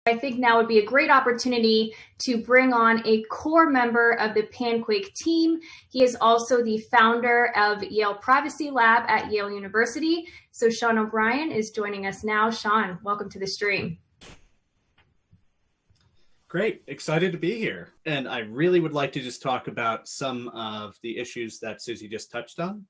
I think now would be a great opportunity to bring on a core member of the PanQuake team. He is also the founder of Yale Privacy Lab at Yale University. So Sean O'Brien is joining us now. Sean, welcome to the stream. Great, excited to be here. And I really would like to just talk about some of the issues that Susie just touched on.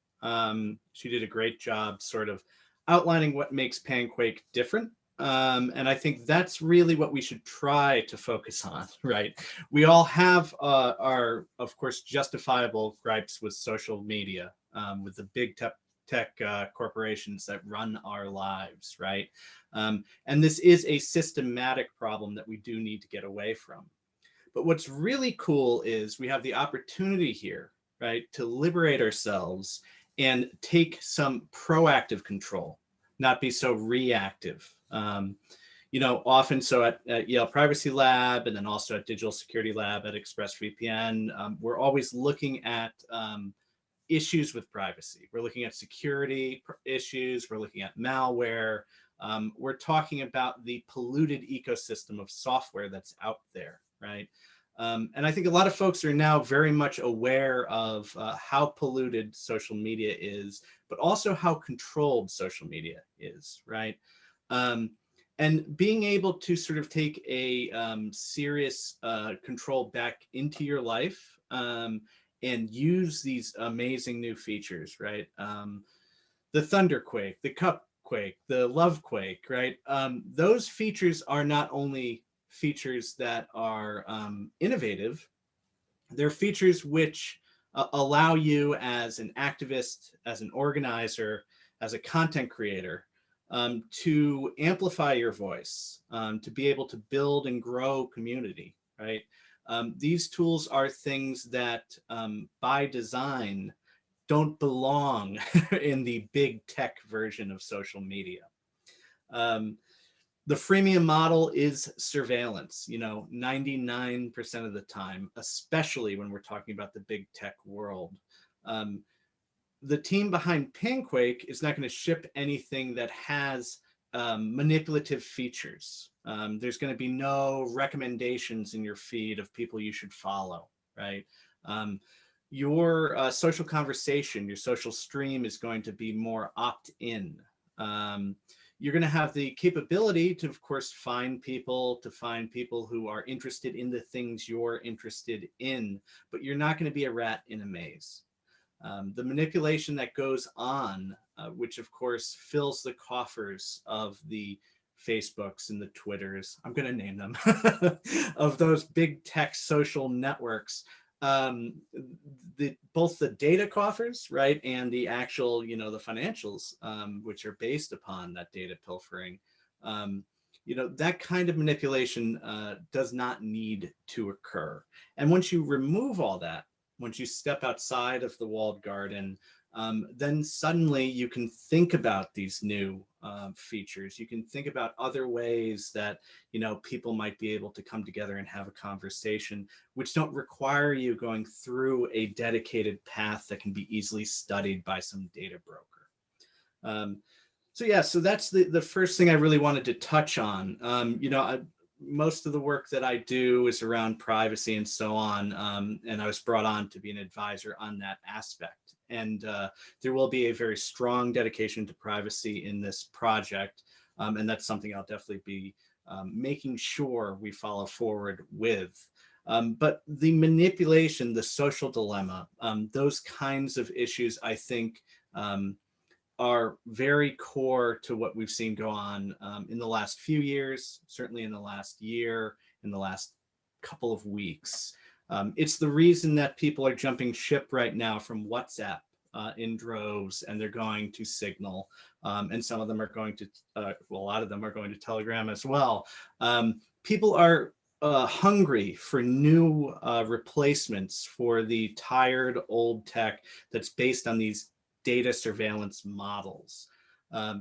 She did a great job sort of outlining what makes PanQuake different. And I think that's really what we should try to focus on, right? We all have our, of course, justifiable gripes with social media, with the big tech corporations that run our lives, right? And this is a systematic problem that we do need to get away from. But what's really cool is we have the opportunity here, right, to liberate ourselves and take some proactive control, not be so reactive. Often so at Yale Privacy Lab and then also at Digital Security Lab at ExpressVPN, we're always looking at issues with privacy. We're looking at security issues. We're looking at malware. We're talking about the polluted ecosystem of software that's out there, right? And I think a lot of folks are now very much aware of how polluted social media is, but also how controlled social media is, right? And being able to sort of take a serious control back into your life and use these amazing new features, right? The Thunderquake, the Cupquake, the Lovequake, right? Those features are not only features that are innovative, they're features which allow you as an activist, as an organizer, as a content creator, to amplify your voice, to be able to build and grow community, right? These tools are things that by design don't belong in the big tech version of social media. The freemium model is surveillance, 99% of the time, especially when we're talking about the big tech world. The team behind PanQuake is not going to ship anything that has manipulative features. There's going to be no recommendations in your feed of people you should follow, right? Your social conversation, your social stream is going to be more opt-in. You're going to have the capability to, of course, find people who are interested in the things you're interested in, but you're not going to be a rat in a maze. The manipulation that goes on, which of course fills the coffers of the Facebooks and the Twitters, I'm going to name them, of those big tech social networks, both the data coffers, right, and the actual, the financials, which are based upon that data pilfering, that kind of manipulation does not need to occur. And once you remove all that, once you step outside of the walled garden, then suddenly you can think about these new features. You can think about other ways that, people might be able to come together and have a conversation, which don't require you going through a dedicated path that can be easily studied by some data broker. So that's the first thing I really wanted to touch on. Most of the work that I do is around privacy and so on, and I was brought on to be an advisor on that aspect. And there will be a very strong dedication to privacy in this project, and that's something I'll definitely be making sure we follow forward with. But the manipulation, the social dilemma, those kinds of issues, I think, are very core to what we've seen go on in the last few years, certainly in the last year, in the last couple of weeks. It's the reason that people are jumping ship right now from WhatsApp in droves, and they're going to Signal, and some of them are going to, a lot of them are going to Telegram as well. People are hungry for new replacements for the tired old tech that's based on these data surveillance models.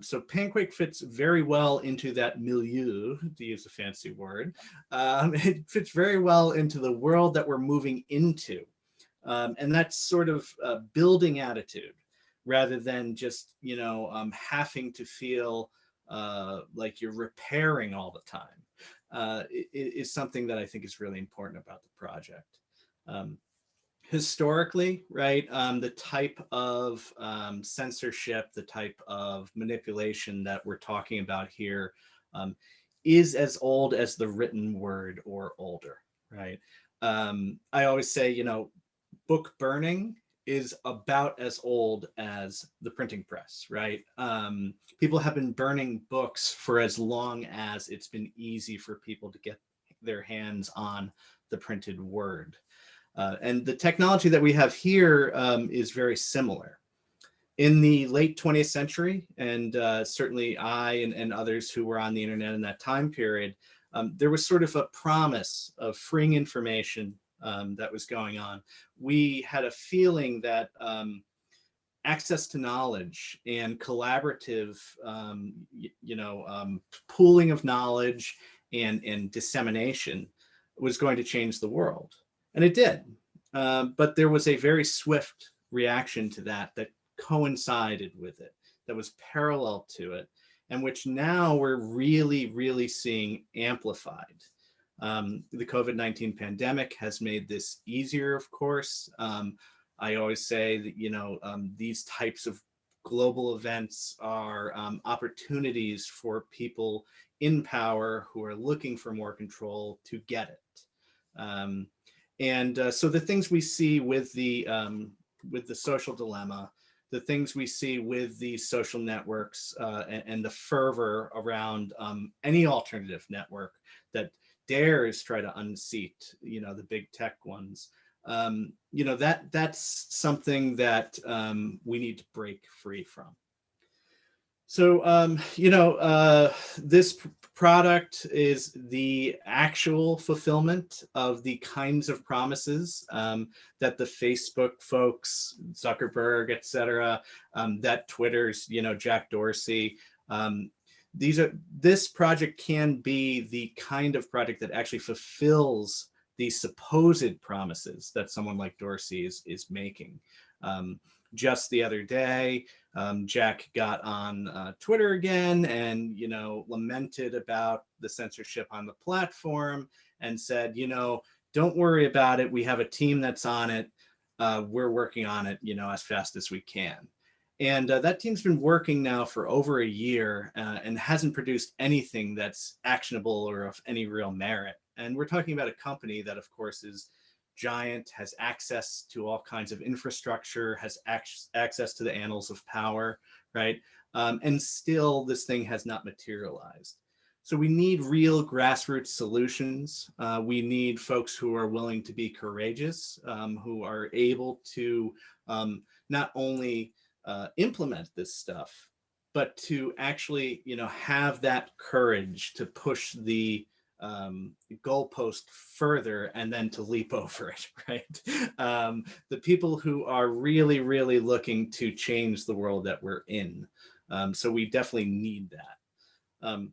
So PanQuake fits very well into that milieu, to use a fancy word. It fits very well into the world that we're moving into. And that's sort of a building attitude rather than just, having to feel like you're repairing all the time. is something that I think is really important about the project. Historically, right, the type of censorship, the type of manipulation that we're talking about here is as old as the written word or older, right? I always say, you know, book burning is about as old as the printing press, right? People have been burning books for as long as it's been easy for people to get their hands on the printed word. And the technology that we have here is very similar. In the late 20th century, and certainly I and others who were on the internet in that time period, there was sort of a promise of freeing information that was going on. We had a feeling that access to knowledge and collaborative, pooling of knowledge and dissemination was going to change the world. And it did. But there was a very swift reaction to that coincided with it, that was parallel to it, and which now we're really, really seeing amplified. The COVID-19 pandemic has made this easier, of course. I always say that, you know, these types of global events are opportunities for people in power who are looking for more control to get it. So the things we see with the social dilemma, the things we see with the social networks and the fervor around any alternative network that dares try to unseat, you know, the big tech ones, you know, that's something that we need to break free from. So, this product is the actual fulfillment of the kinds of promises that the Facebook folks, Zuckerberg, et cetera, that Twitter's, you know, Jack Dorsey, this project can be the kind of project that actually fulfills the supposed promises that someone like Dorsey is making. Just the other day, Jack got on Twitter again and, you know, lamented about the censorship on the platform and said, you know, don't worry about it. We have a team that's on it. We're working on it, you know, as fast as we can. And that team's been working now for over a year and hasn't produced anything that's actionable or of any real merit. And we're talking about a company that, of course, is giant, has access to all kinds of infrastructure, has access to the annals of power, right? And still this thing has not materialized. So we need real grassroots solutions. We need folks who are willing to be courageous, who are able to not only implement this stuff, but to actually, you know, have that courage to push the goalpost further and then to leap over it, right? The people who are really, really looking to change the world that we're in. So we definitely need that.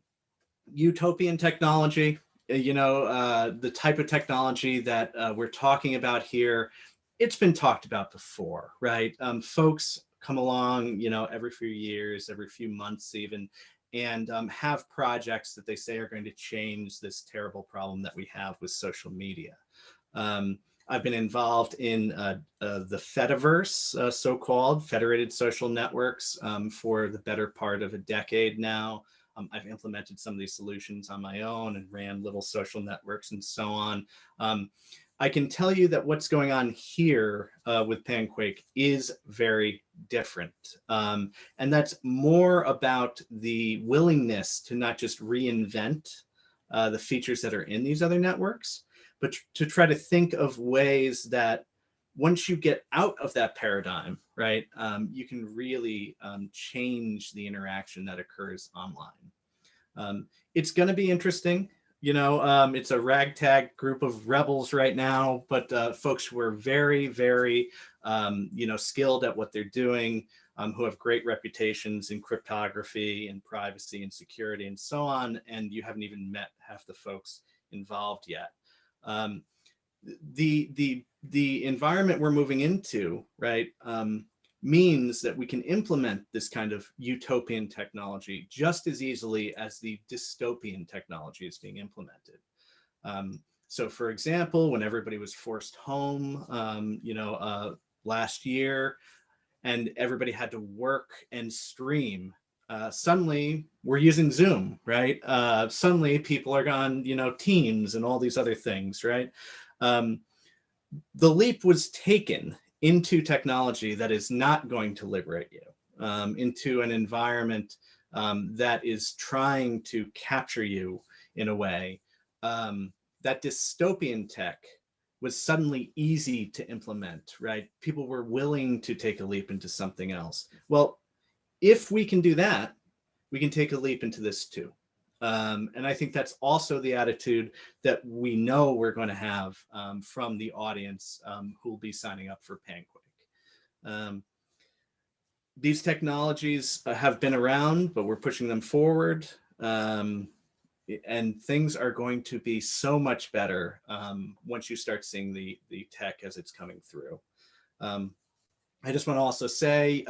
Utopian technology, you know, the type of technology that we're talking about here, it's been talked about before, right? Folks come along, you know, every few years, every few months even, and have projects that they say are going to change this terrible problem that we have with social media. I've been involved in the Fediverse, so-called federated social networks, for the better part of a decade now. I've implemented some of these solutions on my own and ran little social networks and so on. I can tell you that what's going on here with PanQuake is very different. And that's more about the willingness to not just reinvent the features that are in these other networks, but to try to think of ways that once you get out of that paradigm, right, you can really change the interaction that occurs online. It's going to be interesting. You know, it's a ragtag group of rebels right now, but folks who are very, very, you know, skilled at what they're doing, who have great reputations in cryptography and privacy and security and so on. And you haven't even met half the folks involved yet. The environment we're moving into, right, means that we can implement this kind of utopian technology just as easily as the dystopian technology is being implemented. So for example, when everybody was forced home, last year, and everybody had to work and stream, suddenly we're using Zoom, right? Suddenly people are on, Teams and all these other things, right? The leap was taken into technology that is not going to liberate you, into an environment that is trying to capture you in a way. That dystopian tech was suddenly easy to implement, right? People were willing to take a leap into something else. Well, if we can do that, we can take a leap into this too. And I think that's also the attitude that we know we're going to have from the audience who will be signing up for PanQuake. These technologies have been around, but we're pushing them forward. And things are going to be so much better once you start seeing the tech as it's coming through. I just want to also say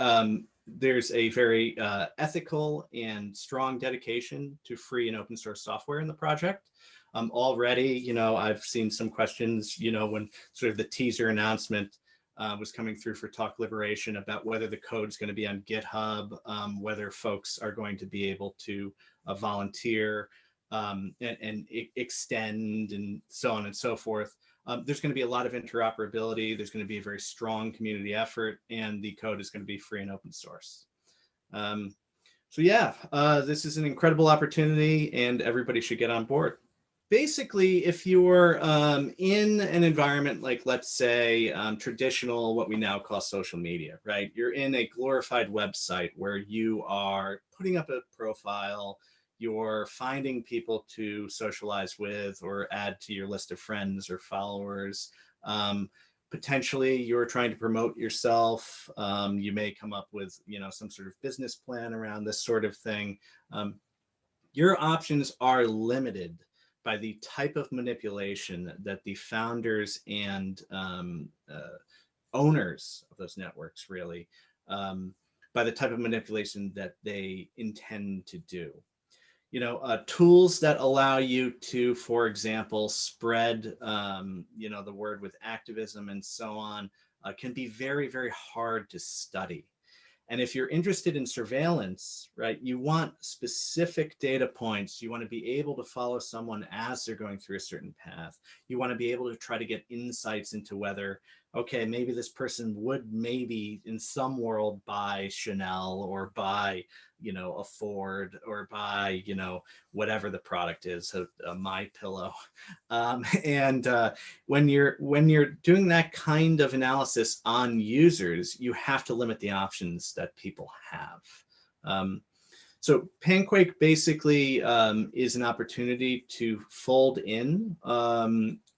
there's a very ethical and strong dedication to free and open source software in the project. Already, I've seen some questions, when sort of the teaser announcement was coming through for Talk Liberation about whether the code's going to be on GitHub, whether folks are going to be able to volunteer and extend and so on and so forth. There's going to be a lot of interoperability. There's going to be a very strong community effort, and the code is going to be free and open source. So yeah, this is an incredible opportunity, and everybody should get on board. Basically, if you're in an environment like, let's say, traditional, what we now call social media, right? You're in a glorified website where you are putting up a profile, you're finding people to socialize with or add to your list of friends or followers. Potentially, you're trying to promote yourself. You may come up with, some sort of business plan around this sort of thing. Your options are limited by the type of manipulation that the founders and owners of those networks really, by the type of manipulation that they intend to do. Tools that allow you to, for example, spread, the word with activism and so on, can be very, very hard to study. And if you're interested in surveillance, right, you want specific data points. You want to be able to follow someone as they're going through a certain path. You want to be able to try to get insights into whether, okay, maybe this person would maybe in some world buy Chanel or buy, a Ford or buy, whatever the product is, a My Pillow. And when you're doing that kind of analysis on users, you have to limit the options that people have. So PanQuake basically is an opportunity to fold in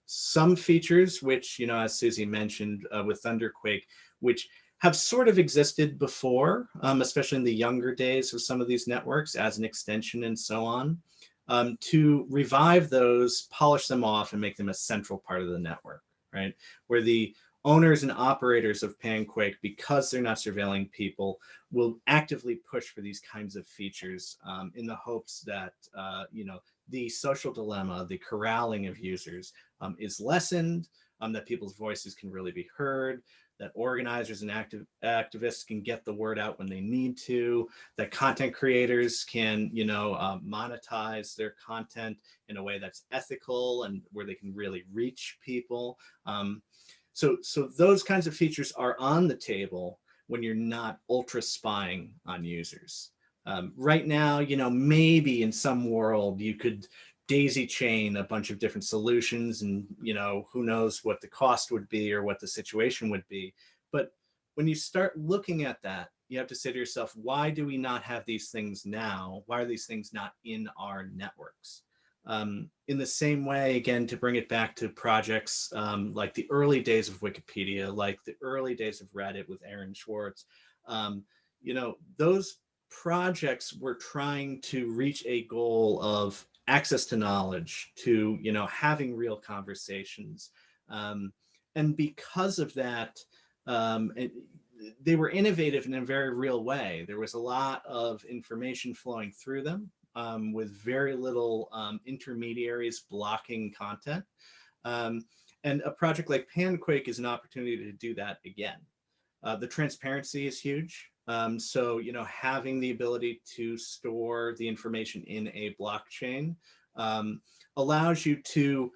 some features, which, as Susie mentioned with Thunderquake, which have sort of existed before, especially in the younger days of some of these networks as an extension and so on, to revive those, polish them off, and make them a central part of the network, right? Where the owners and operators of PanQuake, because they're not surveilling people, will actively push for these kinds of features in the hopes that, the social dilemma, the corralling of users is lessened, that people's voices can really be heard, that organizers and activists can get the word out when they need to, that content creators can, monetize their content in a way that's ethical and where they can really reach people. So those kinds of features are on the table when you're not ultra spying on users. Right now, maybe in some world you could daisy chain a bunch of different solutions and, who knows what the cost would be or what the situation would be. But when you start looking at that, you have to say to yourself, why do we not have these things now? Why are these things not in our networks? In the same way, again, to bring it back to projects like the early days of Wikipedia, like the early days of Reddit with Aaron Swartz, those projects were trying to reach a goal of access to knowledge, to, having real conversations. And because of that, they were innovative in a very real way. There was a lot of information flowing through them with very little intermediaries blocking content. And a project like PanQuake is an opportunity to do that again. The transparency is huge. So, having the ability to store the information in a blockchain allows you to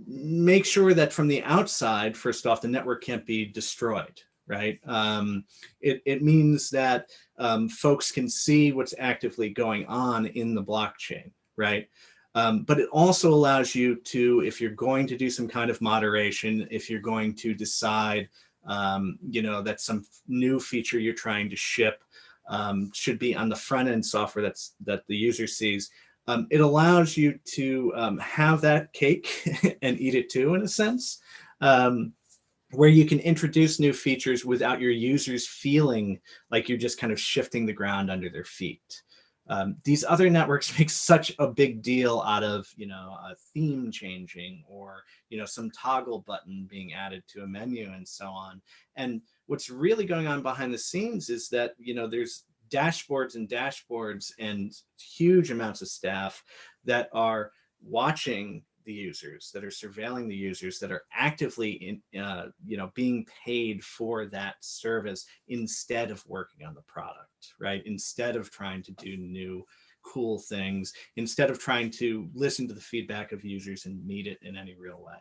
make sure that from the outside, first off, the network can't be destroyed, right? It means that folks can see what's actively going on in the blockchain, right? But it also allows you to, if you're going to do some kind of moderation, if you're going to decide, that some new feature you're trying to ship should be on the front end software that the user sees, it allows you to have that cake and eat it too, in a sense, where you can introduce new features without your users feeling like you're just kind of shifting the ground under their feet. These other networks make such a big deal out of, a theme changing or, some toggle button being added to a menu and so on. And what's really going on behind the scenes is that, there's dashboards and dashboards and huge amounts of staff that are watching the users, that are surveilling the users, that are actively being paid for that service instead of working on the product, right? Instead of trying to do new cool things, instead of trying to listen to the feedback of users and meet it in any real way.